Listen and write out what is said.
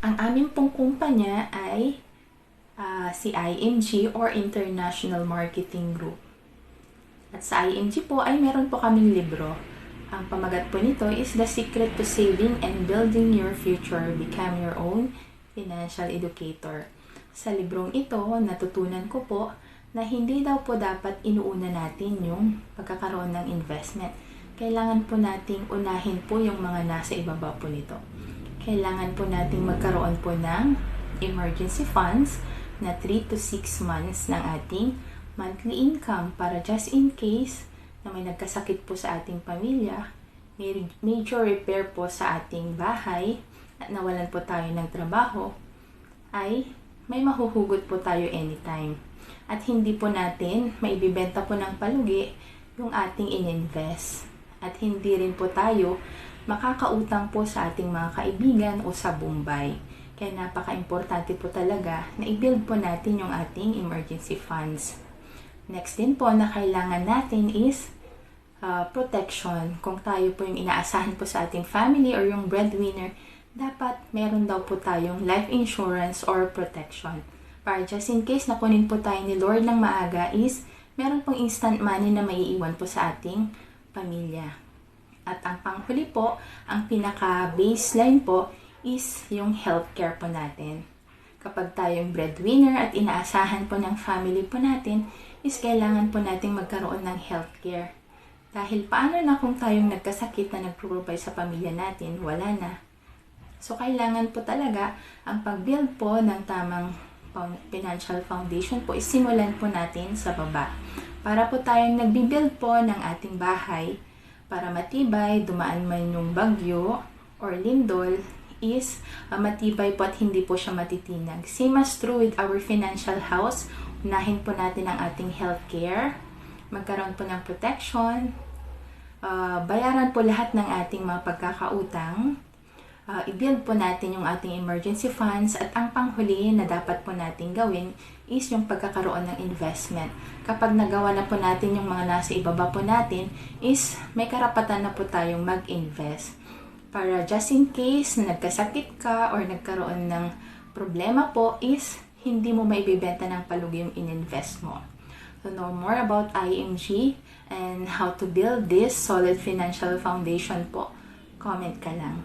Ang aming pong kumpanya ay si IMG or International Marketing Group. At sa IMG po ay meron po kaming libro. Ang pamagat po nito is The Secret to Saving and Building Your Future, Become Your Own Financial Educator. Sa librong ito, natutunan ko po na hindi daw po dapat inuuna natin yung pagkakaroon ng investment. Kailangan po nating unahin po yung mga nasa ibaba po nito. Kailangan po nating magkaroon po ng emergency funds na 3 to 6 months ng ating monthly income para just in case na may nagkasakit po sa ating pamilya, may major repair po sa ating bahay at nawalan po tayo ng trabaho, ay may mahuhugot po tayo anytime. At hindi po natin maibibenta po ng palugi yung ating ininvest. At hindi rin po tayo makakautang po sa ating mga kaibigan o sa Bombay. Kaya napaka-importante po talaga na i-build po natin yung ating emergency funds. Next din po na kailangan natin is protection. Kung tayo po yung inaasahan po sa ating family or yung breadwinner, dapat meron daw po tayong life insurance or protection. Para just in case na kunin po tayo ni Lord ng maaga is meron pong instant money na maiiwan po sa ating pamilya. At ang panghuli po, ang pinaka-baseline po is yung healthcare po natin. Kapag tayong breadwinner at inaasahan po ng family po natin, is kailangan po nating magkaroon ng healthcare. Dahil paano na kung tayong nagkasakit na nagpro-provide sa pamilya natin, wala na. So, kailangan po talaga ang pag-build po ng tamang financial foundation po is simulan po natin sa baba. Para po tayong nagbibuild po ng ating bahay, para matibay, dumaan man yung bagyo or lindol, is matibay po at hindi po siya matitinag. Same as true with our financial house, unahin po natin ang ating healthcare, magkaroon po ng protection, bayaran po lahat ng ating mga pagkakautang, i-build po natin yung ating emergency funds, at ang panghuli na dapat po natin gawin is yung pagkakaroon ng investment. Kapag nagawa na po natin yung mga nasa ibaba po natin, is may karapatan na po tayong mag-invest. Para just in case na nagkasakit ka or nagkaroon ng problema po is hindi mo maibibenta ng palugi yung in-invest mo. To know more about IMG and how to build this solid financial foundation po, comment ka lang.